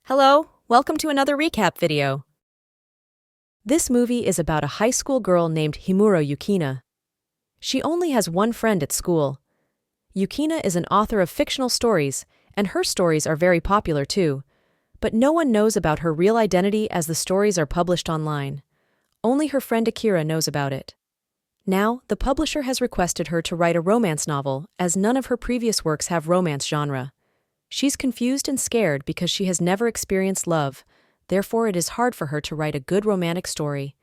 Hello, welcome to another recap video. This movie is about a high school girl named Himuro Yukina. She only has one friend at school. Yukina is an author of fictional stories, and her stories are very popular too. But no one knows about her real identity as the stories are published online. Only her friend Akira knows about it. Now, the publisher has requested her to write a romance novel, as none of her previous works have romance genre. She's confused and scared because she has never experienced love, therefore it is hard for her to write a good romantic story.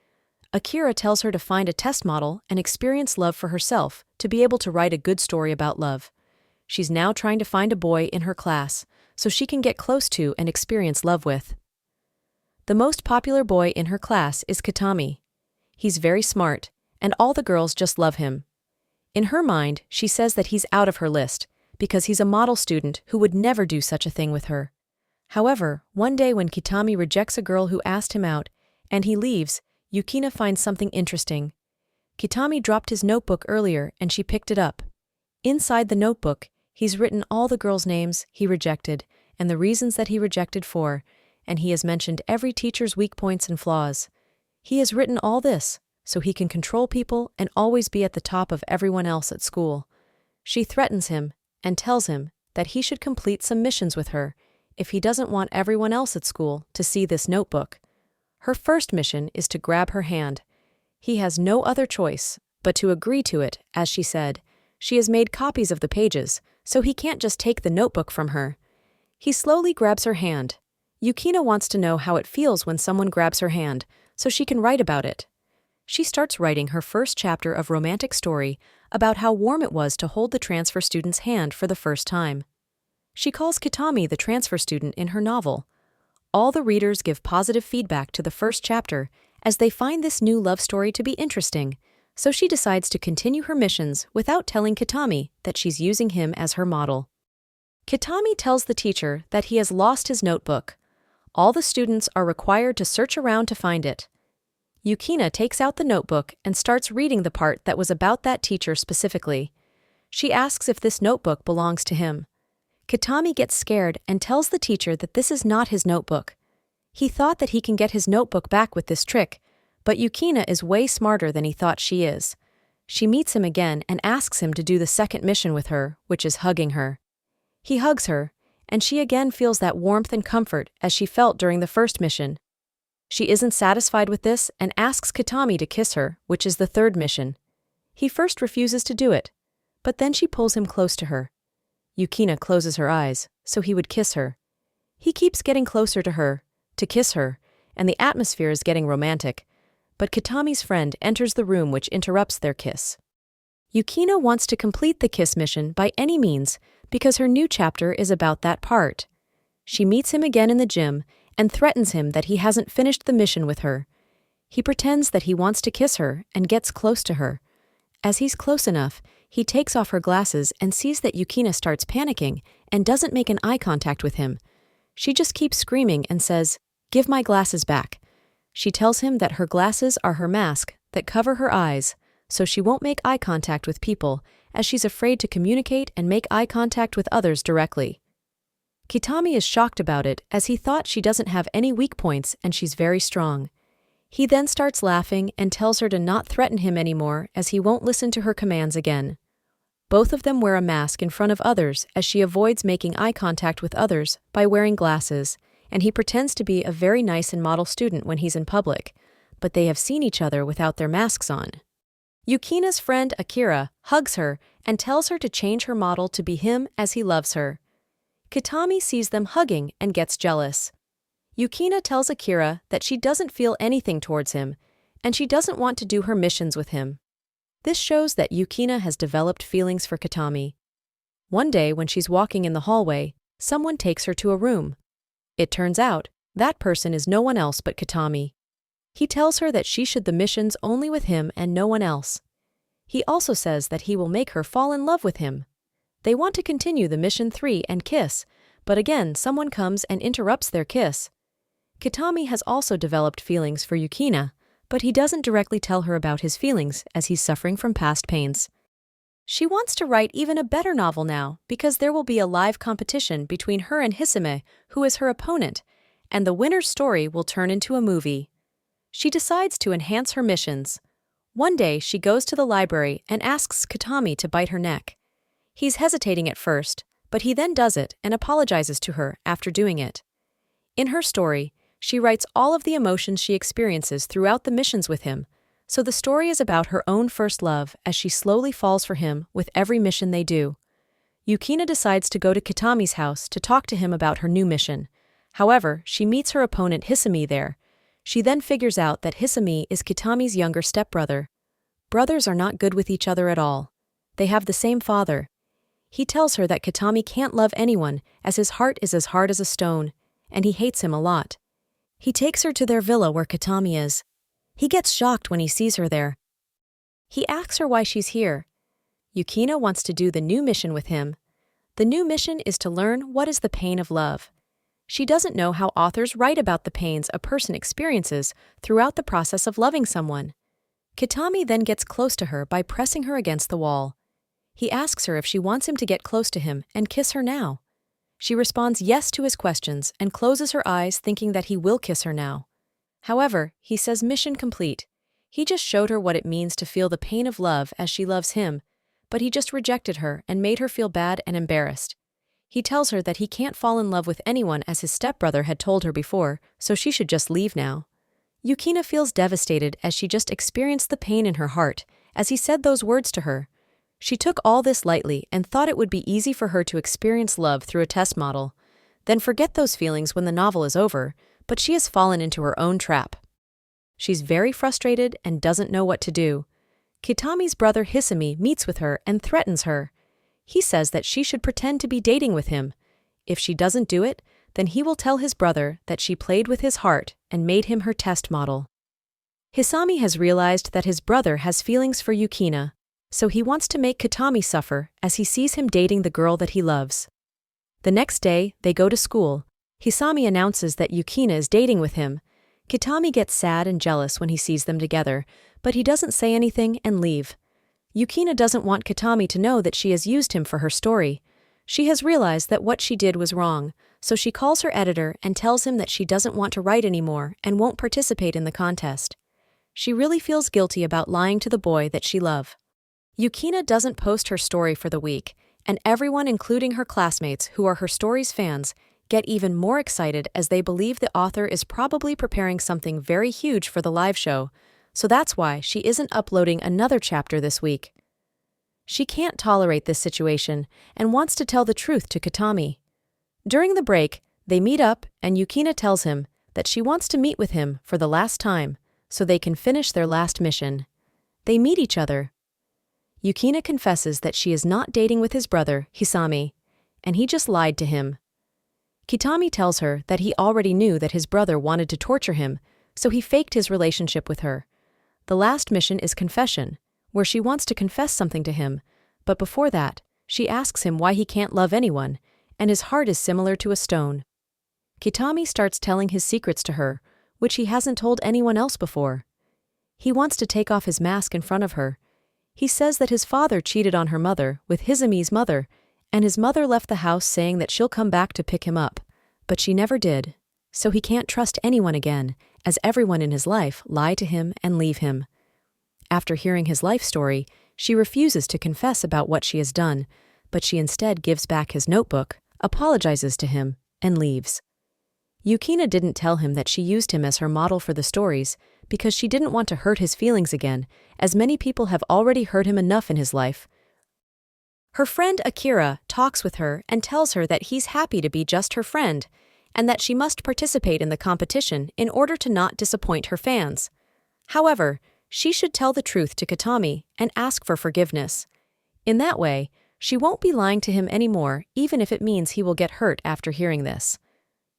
Akira tells her to find a test model and experience love for herself to be able to write a good story about love. She's now trying to find a boy in her class so she can get close to and experience love with. The most popular boy in her class is Katami. He's very smart, and all the girls just love him. In her mind, she says that he's out of her list, because he's a model student who would never do such a thing with her. However, one day when Kitami rejects a girl who asked him out, and he leaves, Yukina finds something interesting. Kitami dropped his notebook earlier and she picked it up. Inside the notebook, he's written all the girls' names he rejected and the reasons that he rejected for, and he has mentioned every teacher's weak points and flaws. He has written all this so he can control people and always be at the top of everyone else at school. She threatens him and tells him that he should complete some missions with her if he doesn't want everyone else at school to see this notebook. Her first mission is to grab her hand. He has no other choice but to agree to it, as she said. She has made copies of the pages, so he can't just take the notebook from her. He slowly grabs her hand. Yukina wants to know how it feels when someone grabs her hand, so she can write about it. She starts writing her first chapter of romantic story about how warm it was to hold the transfer student's hand for the first time. She calls Kitami the transfer student in her novel. All the readers give positive feedback to the first chapter as they find this new love story to be interesting, so she decides to continue her missions without telling Kitami that she's using him as her model. Kitami tells the teacher that he has lost his notebook. All the students are required to search around to find it. Yukina takes out the notebook and starts reading the part that was about that teacher specifically. She asks if this notebook belongs to him. Kitami gets scared and tells the teacher that this is not his notebook. He thought that he can get his notebook back with this trick, but Yukina is way smarter than he thought she is. She meets him again and asks him to do the second mission with her, which is hugging her. He hugs her, and she again feels that warmth and comfort as she felt during the first mission. She isn't satisfied with this and asks Kitami to kiss her, which is the third mission. He first refuses to do it, but then she pulls him close to her. Yukina closes her eyes, so he would kiss her. He keeps getting closer to her, to kiss her, and the atmosphere is getting romantic, but Kitami's friend enters the room which interrupts their kiss. Yukina wants to complete the kiss mission by any means because her new chapter is about that part. She meets him again in the gym and threatens him that he hasn't finished the mission with her. He pretends that he wants to kiss her and gets close to her. As he's close enough, he takes off her glasses and sees that Yukina starts panicking and doesn't make an eye contact with him. She just keeps screaming and says, "Give my glasses back." She tells him that her glasses are her mask that cover her eyes, so she won't make eye contact with people as she's afraid to communicate and make eye contact with others directly. Kitami is shocked about it as he thought she doesn't have any weak points and she's very strong. He then starts laughing and tells her to not threaten him anymore as he won't listen to her commands again. Both of them wear a mask in front of others as she avoids making eye contact with others by wearing glasses, and he pretends to be a very nice and model student when he's in public, but they have seen each other without their masks on. Yukina's friend Akira hugs her and tells her to change her model to be him as he loves her. Kitami sees them hugging and gets jealous. Yukina tells Akira that she doesn't feel anything towards him, and she doesn't want to do her missions with him. This shows that Yukina has developed feelings for Kitami. One day when she's walking in the hallway, someone takes her to a room. It turns out, that person is no one else but Kitami. He tells her that she should the missions only with him and no one else. He also says that he will make her fall in love with him. They want to continue the mission 3 and kiss, but again someone comes and interrupts their kiss. Kitami has also developed feelings for Yukina, but he doesn't directly tell her about his feelings as he's suffering from past pains. She wants to write even a better novel now because there will be a live competition between her and Hisame, who is her opponent, and the winner's story will turn into a movie. She decides to enhance her missions. One day, she goes to the library and asks Kitami to bite her neck. He's hesitating at first, but he then does it and apologizes to her after doing it. In her story, she writes all of the emotions she experiences throughout the missions with him, so the story is about her own first love as she slowly falls for him with every mission they do. Yukina decides to go to Kitami's house to talk to him about her new mission. However, she meets her opponent Hisami there. She then figures out that Hisami is Kitami's younger stepbrother. Brothers are not good with each other at all. They have the same father. He tells her that Kitami can't love anyone as his heart is as hard as a stone, and he hates him a lot. He takes her to their villa where Kitami is. He gets shocked when he sees her there. He asks her why she's here. Yukina wants to do the new mission with him. The new mission is to learn what is the pain of love. She doesn't know how authors write about the pains a person experiences throughout the process of loving someone. Kitami then gets close to her by pressing her against the wall. He asks her if she wants him to get close to him and kiss her now. She responds yes to his questions and closes her eyes thinking that he will kiss her now. However, he says mission complete. He just showed her what it means to feel the pain of love as she loves him, but he just rejected her and made her feel bad and embarrassed. He tells her that he can't fall in love with anyone as his stepbrother had told her before, so she should just leave now. Yukina feels devastated as she just experienced the pain in her heart as he said those words to her. She took all this lightly and thought it would be easy for her to experience love through a test model, then forget those feelings when the novel is over, but she has fallen into her own trap. She's very frustrated and doesn't know what to do. Kitami's brother Hisami meets with her and threatens her. He says that she should pretend to be dating with him. If she doesn't do it, then he will tell his brother that she played with his heart and made him her test model. Hisami has realized that his brother has feelings for Yukina, so he wants to make Kitami suffer as he sees him dating the girl that he loves. The next day, they go to school. Hisami announces that Yukina is dating with him. Kitami gets sad and jealous when he sees them together, but he doesn't say anything and leave. Yukina doesn't want Kitami to know that she has used him for her story. She has realized that what she did was wrong, so she calls her editor and tells him that she doesn't want to write anymore and won't participate in the contest. She really feels guilty about lying to the boy that she loves. Yukina doesn't post her story for the week, and everyone, including her classmates who are her story's fans, get even more excited as they believe the author is probably preparing something very huge for the live show, so that's why she isn't uploading another chapter this week. She can't tolerate this situation and wants to tell the truth to Kitami. During the break, they meet up and Yukina tells him that she wants to meet with him for the last time so they can finish their last mission. They meet each other. Yukina confesses that she is not dating with his brother, Hisami, and he just lied to him. Kitami tells her that he already knew that his brother wanted to torture him, so he faked his relationship with her. The last mission is confession, where she wants to confess something to him, but before that, she asks him why he can't love anyone, and his heart is similar to a stone. Kitami starts telling his secrets to her, which he hasn't told anyone else before. He wants to take off his mask in front of her. He says that his father cheated on her mother with Hisami's mother, and his mother left the house saying that she'll come back to pick him up, but she never did, so he can't trust anyone again, as everyone in his life lie to him and leave him. After hearing his life story, she refuses to confess about what she has done, but she instead gives back his notebook, apologizes to him, and leaves. Yukina didn't tell him that she used him as her model for the stories because she didn't want to hurt his feelings again, as many people have already hurt him enough in his life. Her friend Akira talks with her and tells her that he's happy to be just her friend, and that she must participate in the competition in order to not disappoint her fans. However, she should tell the truth to Kitami and ask for forgiveness. In that way, she won't be lying to him anymore, even if it means he will get hurt after hearing this.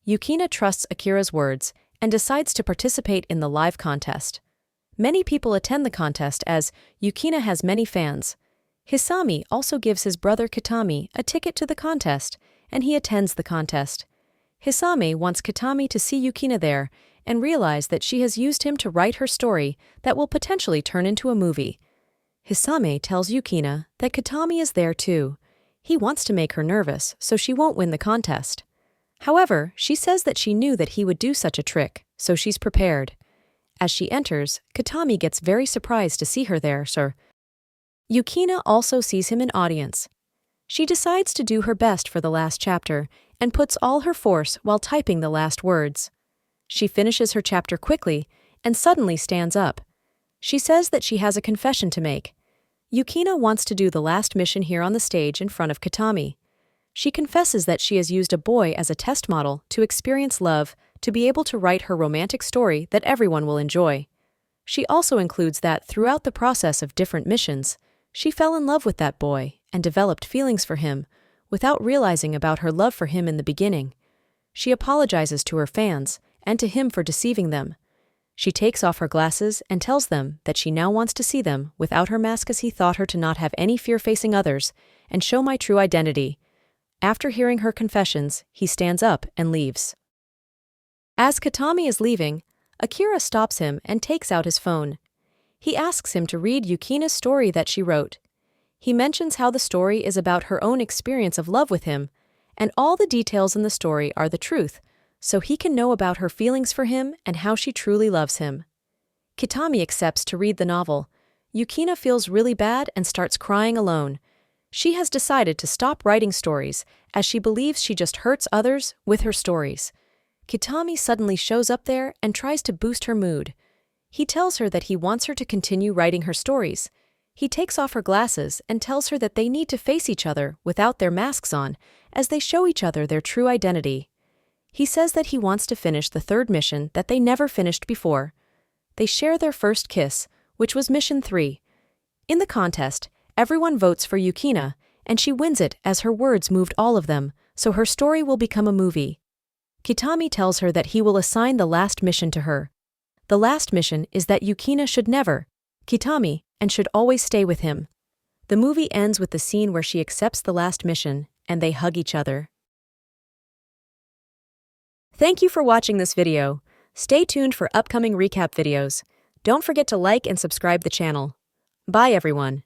Yukina trusts Akira's words and decides to participate in the live contest. Many people attend the contest as Yukina has many fans. Hisami also gives his brother Kitami a ticket to the contest, and he attends the contest. Hisami wants Kitami to see Yukina there and realize that she has used him to write her story that will potentially turn into a movie. Hisami tells Yukina that Kitami is there too. He wants to make her nervous so she won't win the contest. However, she says that she knew that he would do such a trick, so she's prepared. As she enters, Katami gets very surprised to see her there, sir. Yukina also sees him in audience. She decides to do her best for the last chapter and puts all her force while typing the last words. She finishes her chapter quickly and suddenly stands up. She says that she has a confession to make. Yukina wants to do the last mission here on the stage in front of Katami. She confesses that she has used a boy as a test model to experience love to be able to write her romantic story that everyone will enjoy. She also includes that throughout the process of different missions, she fell in love with that boy and developed feelings for him without realizing about her love for him in the beginning. She apologizes to her fans and to him for deceiving them. She takes off her glasses and tells them that she now wants to see them without her mask as he thought her to not have any fear facing others and show my true identity. After hearing her confessions, he stands up and leaves. As Katami is leaving, Akira stops him and takes out his phone. He asks him to read Yukina's story that she wrote. He mentions how the story is about her own experience of love with him, and all the details in the story are the truth, so he can know about her feelings for him and how she truly loves him. Kitami accepts to read the novel. Yukina feels really bad and starts crying alone. She has decided to stop writing stories as she believes she just hurts others with her stories. Kitami suddenly shows up there and tries to boost her mood. He tells her that he wants her to continue writing her stories. He takes off her glasses and tells her that they need to face each other without their masks on, as they show each other their true identity. He says that he wants to finish the third mission that they never finished before. They share their first kiss, which was mission 3. In the contest, everyone votes for Yukina, and she wins it as her words moved all of them, so her story will become a movie. Kitami tells her that he will assign the last mission to her. The last mission is that Yukina should never, Kitami, and should always stay with him. The movie ends with the scene where she accepts the last mission, and they hug each other. Thank you for watching this video. Stay tuned for upcoming recap videos. Don't forget to like and subscribe the channel. Bye everyone.